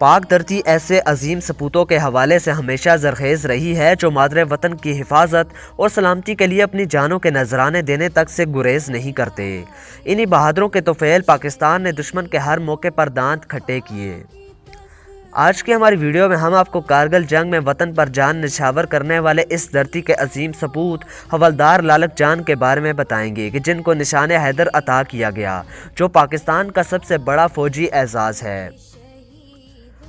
پاک دھرتی ایسے عظیم سپوتوں کے حوالے سے ہمیشہ زرخیز رہی ہے جو مادر وطن کی حفاظت اور سلامتی کے لیے اپنی جانوں کے نذرانے دینے تک سے گریز نہیں کرتے۔ انہی بہادروں کے طفیل پاکستان نے دشمن کے ہر موقع پر دانت کھٹے کیے۔ آج کی ہماری ویڈیو میں ہم آپ کو کارگل جنگ میں وطن پر جان نچھاور کرنے والے اس دھرتی کے عظیم سپوت حوالدار لالک جان کے بارے میں بتائیں گے کہ جن کو نشان حیدر عطا کیا گیا، جو پاکستان کا سب سے بڑا فوجی اعزاز ہے۔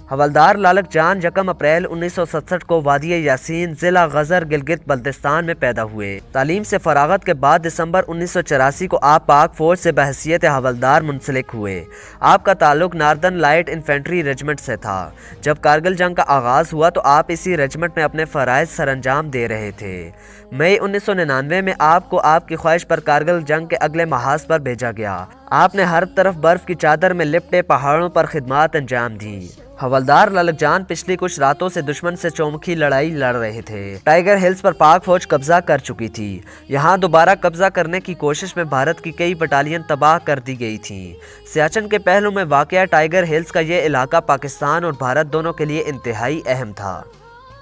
حوالدار لالک جان یکم اپریل 1967 کو وادی یاسین ضلع غزر گلگت بلتستان میں پیدا ہوئے۔ تعلیم سے فراغت کے بعد دسمبر 1984 کو آپ پاک فوج سے بحیثیت حوالدار منسلک ہوئے۔ آپ کا تعلق ناردرن لائٹ انفینٹری ریجمنٹ سے تھا۔ جب کارگل جنگ کا آغاز ہوا تو آپ اسی ریجمنٹ میں اپنے فرائض سر انجام دے رہے تھے۔ مئی 1999 میں آپ کو آپ کی خواہش پر کارگل جنگ کے اگلے محاذ پر بھیجا گیا۔ آپ نے ہر طرف برف کی چادر میں لپٹے پہاڑوں پر خدمات انجام دیں۔ حوالدار لالک جان پچھلی کچھ راتوں سے دشمن سے چومکھی لڑائی لڑ رہے تھے۔ ٹائیگر ہلز پر پاک فوج قبضہ کر چکی تھی۔ یہاں دوبارہ قبضہ کرنے کی کوشش میں بھارت کی کئی بٹالین تباہ کر دی گئی تھیں۔ سیاچن کے پہلو میں واقع ٹائیگر ہلز کا یہ علاقہ پاکستان اور بھارت دونوں کے لیے انتہائی اہم تھا۔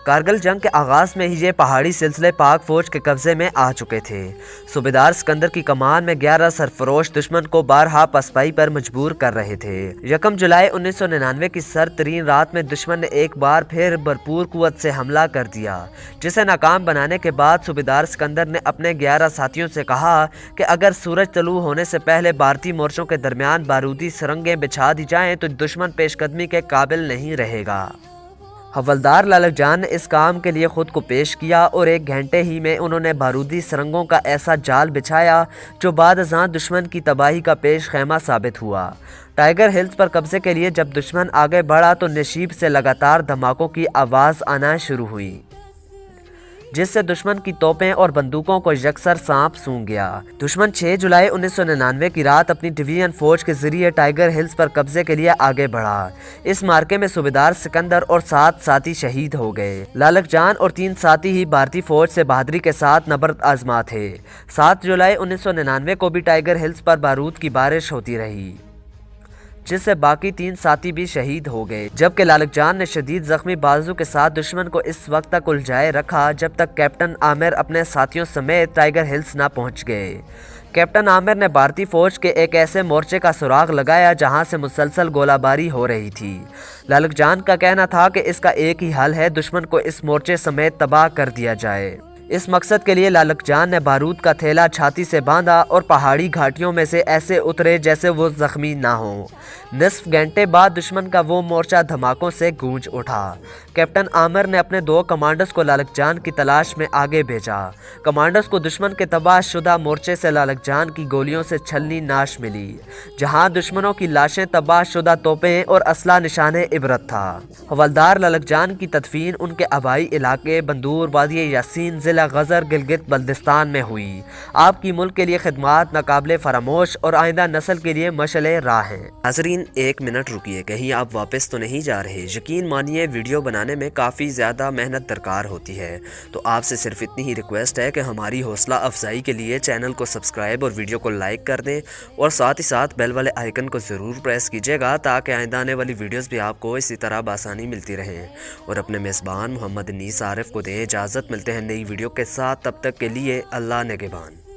کارگل جنگ کے آغاز میں ہی یہ پہاڑی سلسلے پاک فوج کے قبضے میں آ چکے تھے۔ صوبیدار سکندر کی کمان میں 11 سرفروش دشمن کو بارہا پسپائی پر مجبور کر رہے تھے۔ یکم جولائی 1999 کی سرد ترین رات میں دشمن نے ایک بار پھر بھرپور قوت سے حملہ کر دیا، جسے ناکام بنانے کے بعد صوبیدار سکندر نے اپنے 11 ساتھیوں سے کہا کہ اگر سورج طلوع ہونے سے پہلے بھارتی مورچوں کے درمیان بارودی سرنگیں بچھا دی جائیں تو دشمن پیش قدمی کے قابل نہیں رہے گا۔ حوالدار لالک جان نے اس کام کے لیے خود کو پیش کیا اور ایک گھنٹے ہی میں انہوں نے بارودی سرنگوں کا ایسا جال بچھایا جو بعد ازاں دشمن کی تباہی کا پیش خیمہ ثابت ہوا۔ ٹائیگر ہلز پر قبضے کے لیے جب دشمن آگے بڑھا تو نشیب سے لگاتار دھماکوں کی آواز آنا شروع ہوئی، جس سے دشمن کی توپیں اور بندوقوں کو یکسر سانپ سونگھ گیا۔ دشمن 6 جولائی 1999 کی رات اپنی ڈویژن فوج کے ذریعے ٹائیگر ہلز پر قبضے کے لیے آگے بڑھا۔ اس مارکے میں صوبیدار سکندر اور 7 ساتھی شہید ہو گئے۔ لالک جان اور 3 ساتھی ہی بھارتی فوج سے بہادری کے ساتھ نبرد آزما تھے۔ 7 جولائی 1999 کو بھی ٹائیگر ہلز پر بارود کی بارش ہوتی رہی، جس سے باقی 3 ساتھی بھی شہید ہو گئے، جبکہ لالک جان نے شدید زخمی بازو کے ساتھ دشمن کو اس وقت تک الجھائے رکھا جب تک کیپٹن عامر اپنے ساتھیوں سمیت ٹائیگر ہلز نہ پہنچ گئے۔ کیپٹن عامر نے بھارتی فوج کے ایک ایسے مورچے کا سراغ لگایا جہاں سے مسلسل گولہ باری ہو رہی تھی۔ لالک جان کا کہنا تھا کہ اس کا ایک ہی حل ہے، دشمن کو اس مورچے سمیت تباہ کر دیا جائے۔ اس مقصد کے لیے لالک جان نے بارود کا تھیلا چھاتی سے باندھا اور پہاڑی گھاٹیوں میں سے ایسے اترے جیسے وہ زخمی نہ ہوں۔ نصف گھنٹے بعد دشمن کا وہ مورچہ دھماکوں سے گونج اٹھا۔ کیپٹن عامر نے اپنے 2 کمانڈرز کو لالک جان کی تلاش میں آگے بھیجا۔ کمانڈرز کو دشمن کے تباہ شدہ مورچے سے لالک جان کی گولیوں سے چھلنی ناش ملی، جہاں دشمنوں کی لاشیں، تباہ شدہ توپیں اور اسلحہ نشان عبرت تھا۔ حوالدار لالک جان کی تدفین ان کے آبائی علاقے بندور وادی یاسین ضلع غزر گلگت بلتستان میں ہوئی۔ آپ کی ملک کے لیے خدمات ناقابل فراموش اور آئندہ نسل کے لیے مشعل راہ ہیں۔ ناظرین، 1 منٹ رکیے، کہیں آپ واپس تو نہیں جا رہے؟ یقین مانیے ویڈیو بنانے میں کافی زیادہ محنت درکار ہوتی ہے، تو آپ سے صرف اتنی ہی ریکویسٹ ہے کہ ہماری حوصلہ افزائی کے لیے چینل کو سبسکرائب اور ویڈیو کو لائک کر دیں، اور ساتھ ہی ساتھ بیل والے آئیکن کو ضرور پریس کیجیے گا تاکہ آئندہ آنے والی ویڈیوز بھی آپ کو اسی طرح بآسانی ملتی رہیں۔ اور اپنے میزبان محمد انیس عارف کو دیں اجازت، ملتے ہیں نئی ویڈیو کے ساتھ، تب تک کے لیے اللہ نگہبان۔